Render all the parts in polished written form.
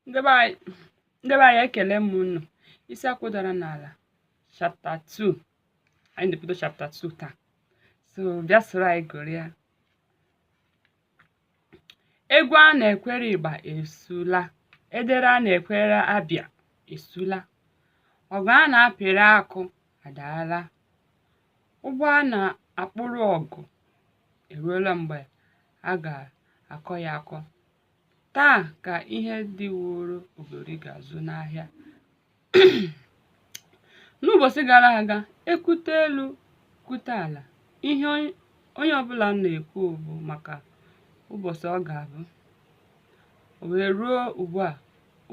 Ndị be anyị ekele m unu. Isi akwụ dara n'ala chapter 2. Anyị na-ebido chapter 2 taa. So bịa soro anyị gụrịa. Egwu a na-ekwere ịgba esula, edere a na-ekwere abịa esula, ọgụ a na-apịrị akụ adaala, ụgbọ a na-akpụrụ ọgụ eruola mgbe a ga-akọ ya akọ. Taa ka ihe dị wuru obori ga-azụ n'ahịa. N'ụbọchị gara aga, ekwute elu kwute ala, ihe onye ọbụla na-ekwu bụ maka ụbọchị ọ ga-abụ. O wee ruo ugbu a,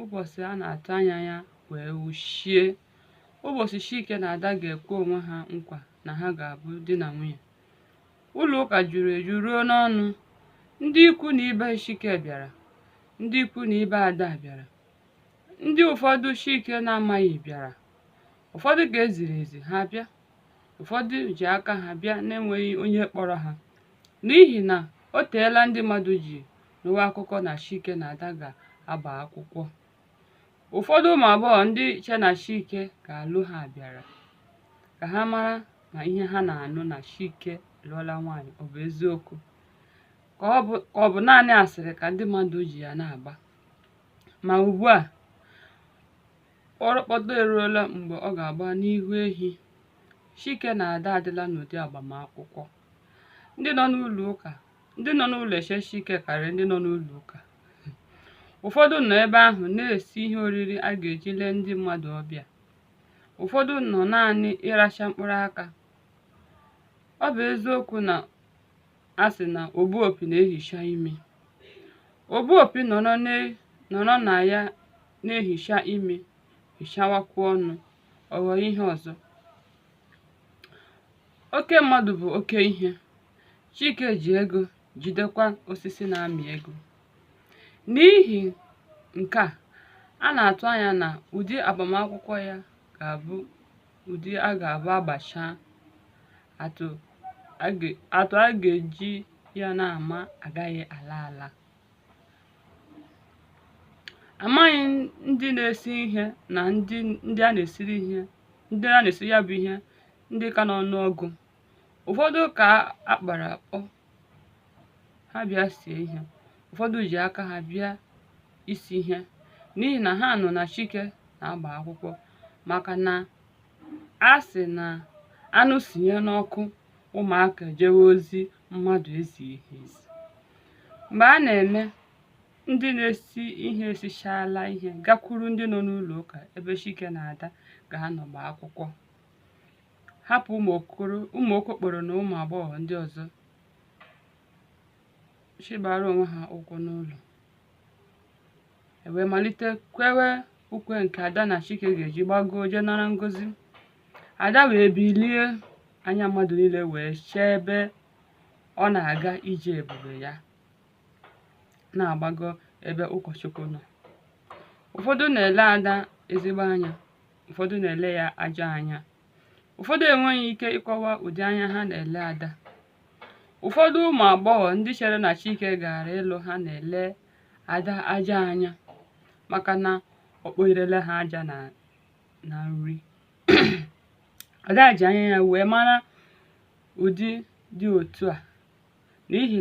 ụbọchị a na-atụ anya ya wee wuchie. Ụbọchị Chike na Ada ga-ekwe onwe ha nkwa na ha ga-abụ di na nwunye. Ụlọ ụka juru eju ruo n'ọnụ. Ndị ikwu na ibe Chike bịara. Ndị ikwu na ibe Ada bịara. Ndị ụfọdụ Chike na-amaghị bịara. Ụfọdụ ka eziri ezi ha bịa. Ụfọdụ ji aka ha bịa na-enweghị onye kpọrọ ha, n'ihi na o teela ndị mmadụ ji nụwa akụkọ na Chike na Ada ga-agba akwụkwọ. Ụfọdụ ụmụ agbọghọ ndị che na Chike ga-alụ ha bịara ka ha mara ma ihe ha na-anụ na Chike lụọla nwaanyị ọ bụ eziokwu ka ọ bụ naanị asịrị ka ndị mmadụ ji ya na-agba. Ma ugbu a, kpọrọkpọtọ eruola mgbe ọ ga-agba n'ihu ehi. Chike na Ada adịla n'ụdị agbamakwụkwọ. Ndị nọ n'ụlọ eche Chike karịrị ndị nọ n'ụlọ ụka. Ụfọdụ nọ ebe ahụ na-esi ihe oriri a ga-eji lee ndị mmadụ ọbịa. Ụfọdụ nọ naanị ịracha mkpụrụ aka. Ọ bụ eziokwu na a sị na ogbu opi na-ehicha ime. Ogbu opi nọrọ na ya na-ehicha ime, hichawakwa ọnụ, ọ ghọọ ihe ọzọ. Oke mmadụ bụ oke ihe. Chike ji ego jidekwa osisi na-amị ego. N'ihi nke a na-atụ anya na ụdị agbamakwụkwọ ya ga-abụ ụdị a ga-abụ agbachaa, atụ a ga-eji ya na-ama agaghị ala ala. Amaghị ndị na-esi ihe na ndị a na-esiri ya bụ ihe ndị ka n'ọnụọgụ. Ụfọdụ ka akpara akpọ ha bịa sie ihe. Ụfọdụ ji aka ha bịa isi ihe n'ihi na ha nọ na Chike na-agba akwụkwọ, maka na a sị na anụ sinye n'ọkụ, ụmụaka jewe ozi mmadụ ezighi ezi. Mgbe a na-eme, ndị na-esi ihe esichala ihe gakwuru ndị nọ n'ụlọ ụka ebe Chike na Ada ga-anọ gbaa akwụkwọ, hapụ ụmụ okokporo na ụmụ agbọghọ ndị ọzọ chịbara onwe ha ụkwụ n'ụlọ. E wee malite kwewe ukwe nke Ada na Chike ga-eji gbagoo jee nara ngozi. Ada wee bilie, anya mmadụ niile wee chee ebe ọ na-aga ije ebube ya na-agbago ebe ụkọchukwu nọ. Ụfọdụ na-ele Ada ezigbo anya, ụfọdụ na-ele ya ajọ anya. Ụfọdụ enweghị ike ịkọwa ụdị anya ha na-ele Ada. Ụfọdụ ụmụ agbọghọ ndị chere na Chike gara ịlụ ha na-ele Ada ajọ anya maka na ọ kpọnyerela ha aja na nri. Ada ji anya ya wee mara ụdị dị otu a n'ihi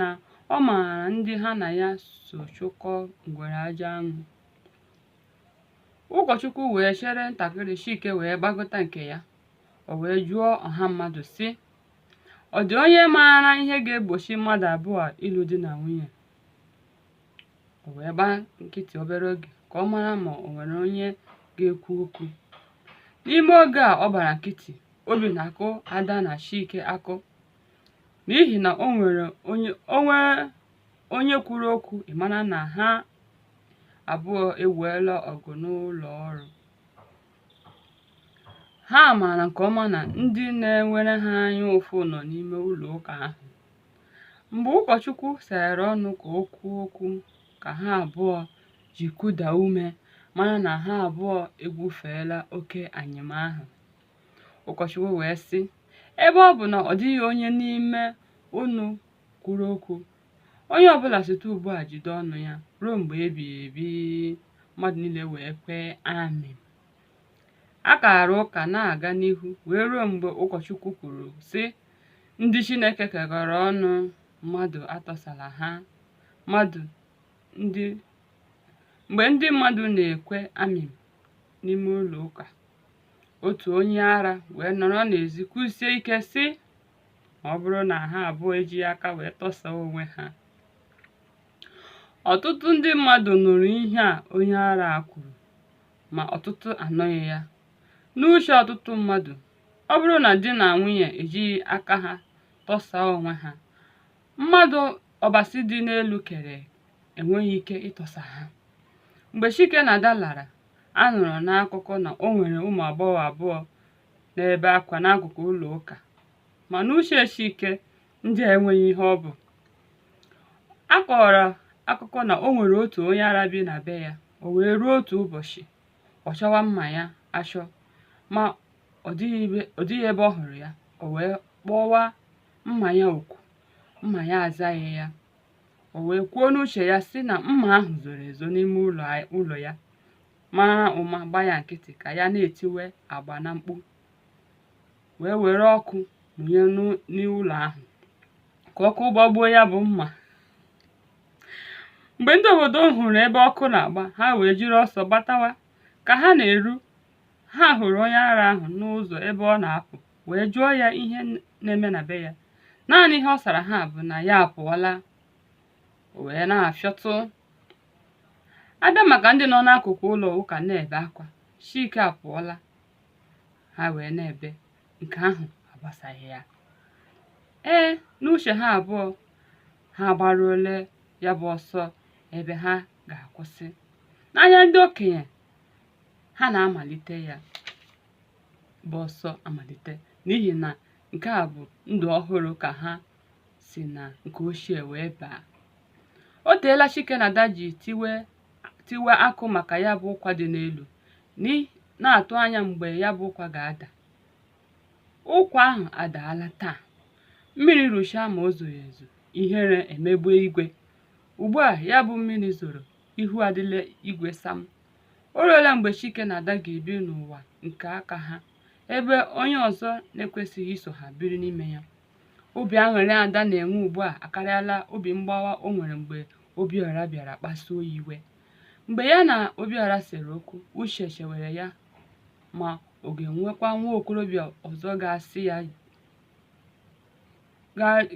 na ọ maara ndị ha na ya so chụkọ ngwere aja aṅụ. Ụkọchukwu wee chere ntakịrị, Chike wee gbagota nke ya. O wee jụọ ọha mmadụ sị, ọ dị onye maara ihe ga-egbochi mmadụ abụọ ịlụ di na nwunye? O wee gbaa nkịtị obere oge ka ọ mara ma o nwere onye ga-ekwu okwu. N'ime oge a ọ gbara nkịtị, obi na-akụ Ada na Chike akụ, n'ihi na o nwere onye kwuru okwu, ịmara na ha abụọ eweela ọgụ n'ụlọ ọrụ. Ha maara nke ọma na ndị na-enwere ha anya ụfụ nọ n'ime ụlọ ụka ahụ. Mgbe ụkọchukwu seghere ọnụ ka o kwuo okwu ka ha abụọ ji kuda ume, mara na ha abụọ egwufeela oke anyịm ahụ. Ụkọchukwu wee sị, ebe ọ bụ na ọ dịghị onye n'ime unu kwuru okwu, onye ọbụla site ugbu a jide ọnụ ya ruo mgbe ebighị ebi. Mmadụ niile wee kwee amen. A kara ụka na-aga n'ihu wee ruo mgbe ụkọchukwu kwuru sị, ndị Chineke kekọrọ ọnụ, mmadụ atọsala ha. Mgbe ndị mmadụ na-ekwe amen n'ime ụlọ ụka, otu onye ara wee nọrọ n'ezi kwusie ike sị, ọ bụrụ na ha abụọ ejighị aka wee tọsaa onwe ha. Ọtụtụ ndị mmadụ nụrụ ihe a onye ara kwuru, ma ọtụtụ anụghị ya. N'uche ọtụtụ mmadụ, ọ bụrụ na di na nwunye ejighị aka ha tọsaa onwe ha, mmadụ ọbasi dị n'elu kere enweghị ike ịtọsa ha. Mgbe Chike na Ada lara, a nụrụ n'akụkọ na o nwere ụmụ agbọghọ abụọ na-ebe akwa n'akụkụ ụlọ ụka, ma n'uche Chike ndị a enweghị ihe ọ bụ. A kọrọ akụkọ na o nwere otu onye ara bi na be ya. O wee ruo otu ụbọchị, ọ chọwa mma ya achọ, ma ọ dịghị ebe ọ hụrụ ya. O wee kpọwa mma ya oku, mma ya azaghị ya. O wee kwuo n'uche ya sị na mma ahụ zoro ezo n'ime ụlọ ya, mara ụma gba ya nkịtị ka ya na-etiwe agba na mkpu, wee were ọkụ mụnye n'ụlọ ahụ ka ọkụ gbagbuo ya bụ mma. Mgbe ndị obodo hụrụ ebe ọkụ na-agba, ha wee jiri ọsọ gbatawa. Ka ha na-eru, ha hụrụ onye ara ahụ n'ụzọ ebe ọ na-apụ, wee jụọ ya ihe na-eme na be ya. Naanị ihe ọ sara ha bụ na ya apụọla. O wee na-afịọtụ. Abịa maka ndị nọ n'akụkụ ụlọ ụka na-ebe akwa, Chike apụọla, ha wee na-ebe, nke ahụ agbasaghị ya. N'uche ha abụọ, ha gbaruole ya bụ ọsọ ebe ha ga-akwụsị. N'anya ndị okenye, ha na-amalite ya bụ ọsọ amalite, n'ihi na nke a bụ ndụ ọhụrụ ka ha si na nke ochie wee baa. O teela Chike na Ada ji tiwe akụ maka ya bụ ụkwa dị n'elu, na-atụ anya mgbe ya bụ ụkwa ga-ada. Ụkwa ahụ adaala taa. Mmiri ruchaa ma o zoro ezo, ihere emegbu igwe. Ugbu a ya bụ mmiri zoro, ihu adịla igwe sam. O ruola mgbe Chike na Ada ga-ebi n'ụwa nke aka ha, ebe onye ọzọ na-ekwesịghị iso ha biri n'ime ya. Obi aṅụrị Ada na-enwe ugbu a akarịala obi mgbawa o nwere mgbe Obiọra bịara kpasuo ya iwe. Mgbe ya na Obiọra sere okwu, uche chewere ya ma ọ ga-enwekwa nwa okorobịa ọzọ ga-asị ya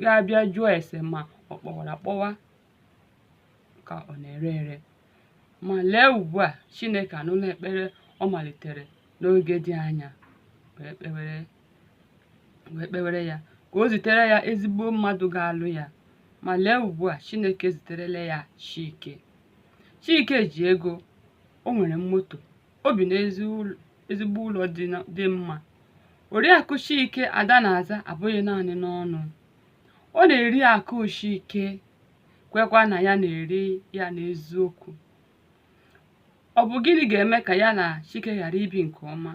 ga-abịa jụọ ese ma ọ kpọwara akpọwa ka ọ na-ere ere. Ma lee ugbu a, Chineke anụla ekpere ọ malitere n'oge dị anya wee kpewere ya ka o zitere ya ezigbo mmadụ ga-alụ ya. Ma lee ugbu a, Chineke ziterela ya Chike. Chike ji ego, o nwere moto, o bi n'ezigbo ụlọ dị mma. Oriakụ Chike Ada na-aza abụghị naanị n'ọnụ, ọ na-eri akụ Chike, kwekwa na ya na-eri ya n'eziokwu. Ọ bụ gịnị ga-eme ka ya na Chike ghara ibi nke ọma,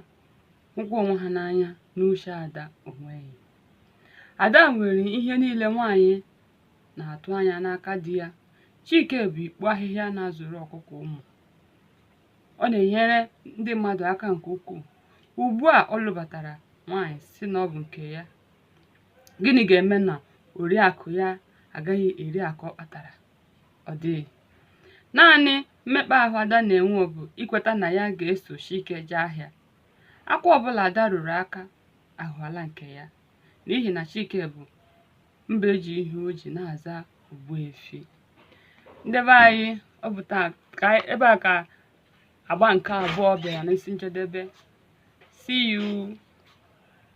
hụkwa onwe ha n'anya? N'uche Ada onweghị. Ada nwere ihe niile nwaanyị na-atụ anya n'aka di ya. Chike bụ ikpo ahịhịa na-azụrụ ọkụkọ ụmụ. Ọ na-enyere ndị mmadụ aka nke ukwuu. Ugbu a ọ lụbatara nwaanyị si na ọ bụ nke ya. Gịnị ga-eme na oriakụ ya agaghị eri akụ ọ kpatara? Ọ dịghị. Naanị mmekpa ahụ Ada na-enwe bụ ikweta na ya ga-eso Chike jee ahịa. Akwa ọbụla Ada rụrụ aka ahụala nke ya, n'ihi na Chike bụ mba eji ihe o ji na-aza Ogbuefi. Ndị be anyị, ọ bụ taa ebe a ka agba nke abụọ bịara n'isi njedebe. See you.